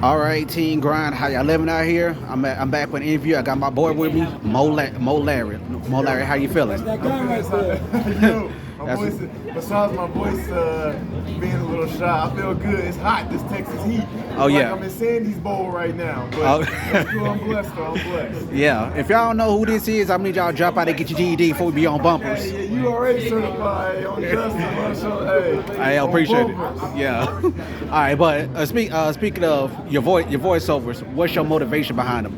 All right, Team Grind, how y'all living out here? I'm back with an interview. I got my boy with me, Mo Larry. Mo Larry, how you feeling? That guy right there. Yo, my voice, besides my voice being a little shy, I feel good. It's hot, this Texas heat. Oh, yeah. Like I'm in Sandy's Bowl right now. But Oh. that's cool. I'm blessed, though. I'm blessed. Yeah, if y'all don't know who this is, I need y'all to drop out and get your GED before we be on bumpers. Hey, you already certified on Justin. I on appreciate it. bumpers. Yeah. All right, but speaking of your voiceovers, what's your motivation behind them?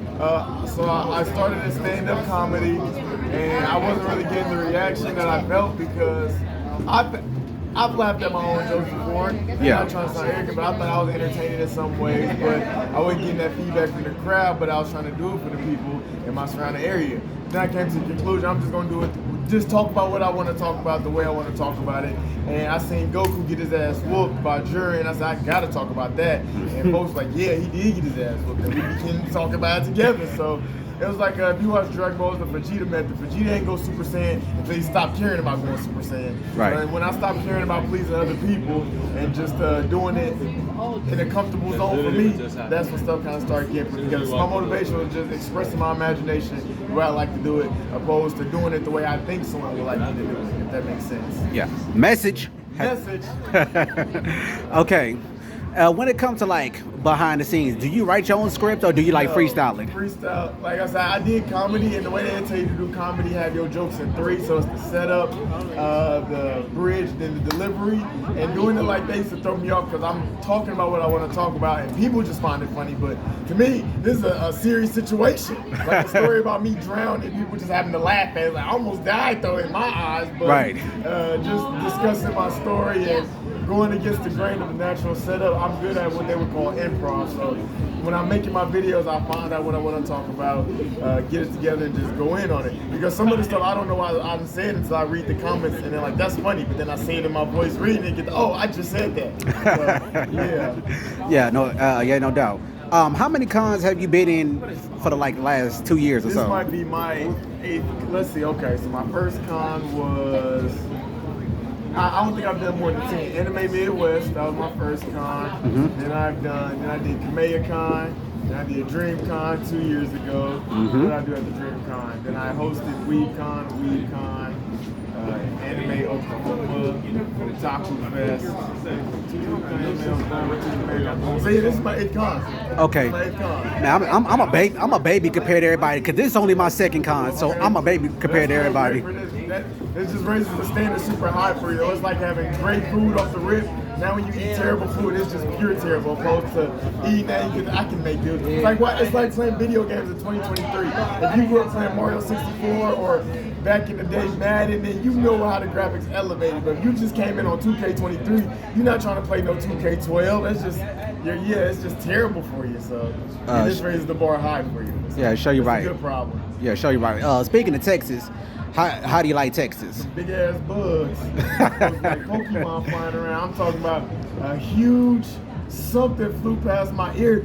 So I started in stand-up comedy, and I wasn't really getting the reaction that I felt because I've laughed at my own jokes before. Yeah. I'm not trying to sound arrogant, but I thought I was entertaining in some ways, but I wasn't getting that feedback from the crowd, but I was trying to do it for the people in my surrounding area. Then I came to the conclusion, I'm just going to do it, just talk about what I want to talk about the way I want to talk about it. And I seen Goku get his ass whooped by Jury, and I said, I got to talk about that. And folks were like, yeah, he did get his ass whooped, and we can talk about it together. So it was like if you watch Dragon Ball, the Vegeta method. Vegeta ain't go Super Saiyan until he stopped caring about going Super Saiyan. Right. So when I stopped caring about pleasing other people and just doing it in a comfortable zone for me, that's when stuff kind of started getting put together. So my motivation was just expressing my imagination the way I like to do it, opposed to doing it the way I think someone would like to do it, if that makes sense. Yeah. Message. Message. Okay. When it comes to like behind the scenes, do you write your own script or do you like freestyle it? Freestyle. Like I said, I did comedy, and the way they tell you to do comedy, have your jokes in three. So it's the setup, the bridge, then the delivery. And doing it like they used to throw me off because I'm talking about what I want to talk about, and people just find it funny. But to me, this is a serious situation. Like a story about me drowning, people just having to laugh at it. Like I almost died though in my eyes, but Right. Just discussing my story and going against the grain of the natural setup. I'm good at what they would call improv. So when I'm making my videos, I find out what I want to talk about, get it together, and just go in on it. Because some of the stuff I don't know why I'm saying until I read the comments, and they're like, "That's funny," but then I say it in my voice reading it, I just said that. So, yeah. Yeah, no doubt. How many cons have you been in for the last 2 years or This so? might be my eighth. Let's see. Okay, so my first con was. I don't think I've done more than 10. Anime Midwest, that was my first con. Mm-hmm. Then I did Kamea Con. Then I did Dreamcon 2 years ago. Mm-hmm. What did I do at the Dreamcon? Then I hosted WeebCon, Anime Oklahoma, Otaku Fest. So yeah, this is my 8th con. Okay. My 8th con. Now I'm a baby compared to everybody because this is only my second con, so I'm a baby compared to everybody. It just raises the standard super high for you. It's like having great food off the rip. Now when you eat terrible food, it's just pure terrible. Opposed to eating that, I can make good. It's like what? It's like playing video games in 2023. If you grew up playing Mario 64 or back in the day Madden, then you know how the graphics elevated. But if you just came in on 2K23, you're not trying to play no 2K12. It's just, it's just terrible for you. So it just raises the bar high for you. So Yeah, show you right. It's a good problem. Yeah, show you right. Speaking of Texas, how do you like Texas? Big ass bugs. Like Pokemon flying around. I'm talking about a huge something flew past my ear.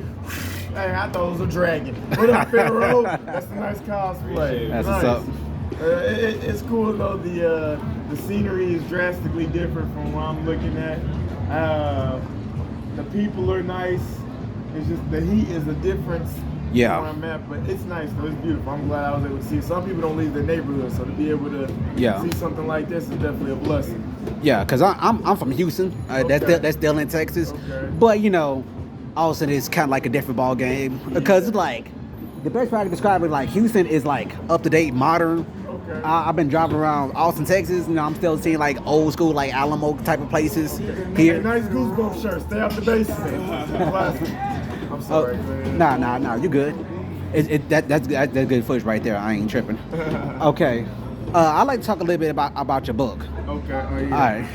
Hey, I thought it was a dragon. What up, Pharaoh? That's a nice cosplay. That's nice. what's up. It's cool though. The scenery is drastically different from what I'm looking at. The people are nice. It's just the heat is a difference. Yeah. Where I'm at, but it's nice though. It's beautiful. I'm glad I was able to see it. Some people don't leave their neighborhood, so to be able to see something like this is definitely a blessing. Yeah, because I'm from Houston. That's still in Texas. Okay. But Austin is kind of like a different ball game because it's like the best way I can describe it, like Houston is like up to date, modern. Okay. I've been driving around Austin, Texas. I'm still seeing like old school, like Alamo type of places here. Hey, nice goosebump shirt. Stay out the basement. Classic. I'm sorry, man. Nah, you good. That's good footage right there. I ain't tripping. Okay. I'd like to talk a little bit about your book. Okay. Oh, yeah. All right.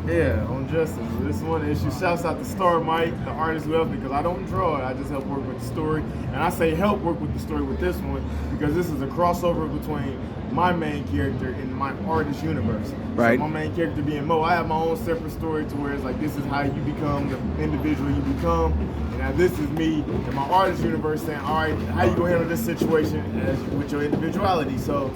Yeah, on Justice. This one issue. Shouts out to Star Mike, the artist who helped me, because I don't draw it. I just help work with the story. And I say help work with the story with this one because this is a crossover between my main character in my artist universe. Right. So my main character being Mo, I have my own separate story to where it's like this is how you become the individual you become. And now this is me in my artist universe saying, all right, how you gonna handle this situation with your individuality? So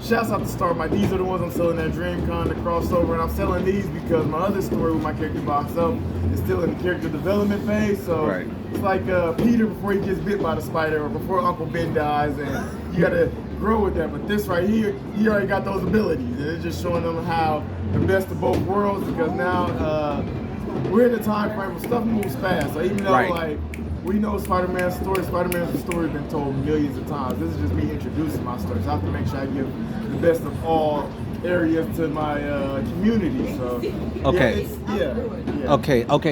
shouts out to Star Mike. These are the ones I'm selling at Dreamcon, the crossover, and I'm selling these because my other story with my character by himself is still in the character development phase. So it's like Peter before he gets bit by the spider or before Uncle Ben dies, and you gotta grow with that. But this right here, he already got those abilities, and it's just showing them how the best of both worlds, because now we're in a time frame where stuff moves fast. So even though like we know Spider-Man's story has been told millions of times. This is just me introducing my story. So I have to make sure I give the best of all areas to my community. So Okay,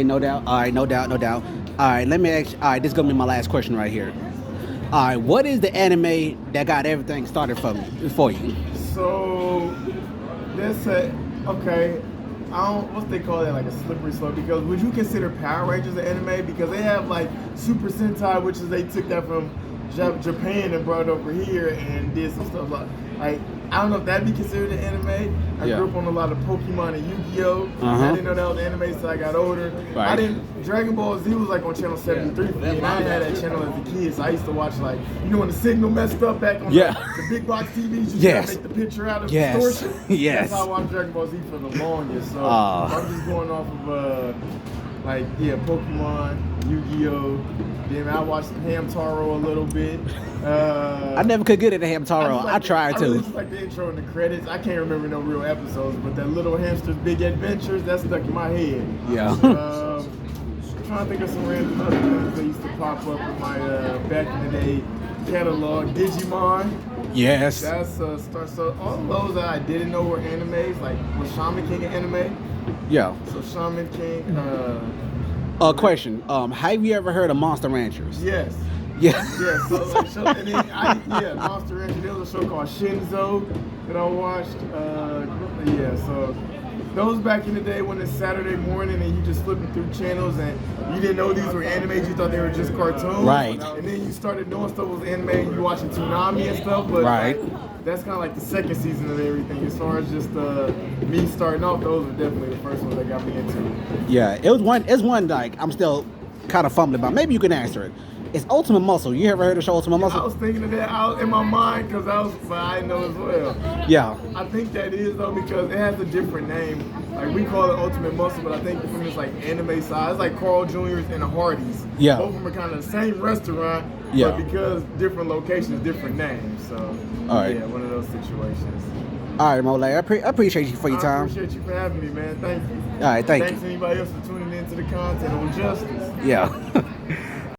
no doubt. All right, no doubt. All right, let me ask. All right, this is gonna be my last question right here. All right, what is the anime that got everything started for you? So that's I don't, what's they call that, like a slippery slope, because would you consider Power Rangers an anime? Because they have like Super Sentai, which is they took that from Japan and brought it over here and did some stuff like I don't know if that'd be considered an anime. I grew up on a lot of Pokemon and Yu-Gi-Oh! I didn't know that was anime until I got older. Dragon Ball Z was like on channel 73 for me, and I had that channel as a kid, so I used to watch like, you know, when the signal messed up back on the big box TVs, you gotta make the picture out of distortion. That's how I watched Dragon Ball Z for the longest. So I'm just going off of Pokemon, Yu-Gi-Oh! Then I watched Hamtaro a little bit. I never could get into Hamtaro. I tried to. It's like the intro and the credits. I can't remember no real episodes, but that Little Hamster's Big Adventures, that stuck in my head. Trying to think of some random other things that used to pop up in my back in the day catalog. Digimon. Yes. That's so all of those that I didn't know were animes, like was Shaman King an anime? Yeah. So Shaman King. Question. Have you ever heard of Monster Ranchers? Yes. Yeah. So Monster Rancher. There was a show called Shinzo that I watched. So those back in the day when it's Saturday morning and you just flipping through channels and you didn't know these were animes, you thought they were just cartoons. Right. And then you started knowing stuff was anime and you watching Toonami and stuff, but that's kind of like the second season of everything. As far as just me starting off, those are definitely the first ones that got me into it. Yeah, it's one like I'm still kind of fumbling about. Maybe you can answer it. It's Ultimate Muscle. You ever heard of the show Ultimate Muscle? I was thinking of that out in my mind but I didn't know as well. Yeah. I think that is though because it has a different name. Like we call it Ultimate Muscle, but I think from this like anime side, it's like Carl Jr.'s and the Hardys. Yeah. Both of them are kind of the same restaurant, but because different locations, different names. So one of those situations. All right, Mole. I appreciate you for your time. I appreciate you for having me, man. Thank you. All right, thank you. Thanks to anybody else for tuning into the content on Justice. Yeah.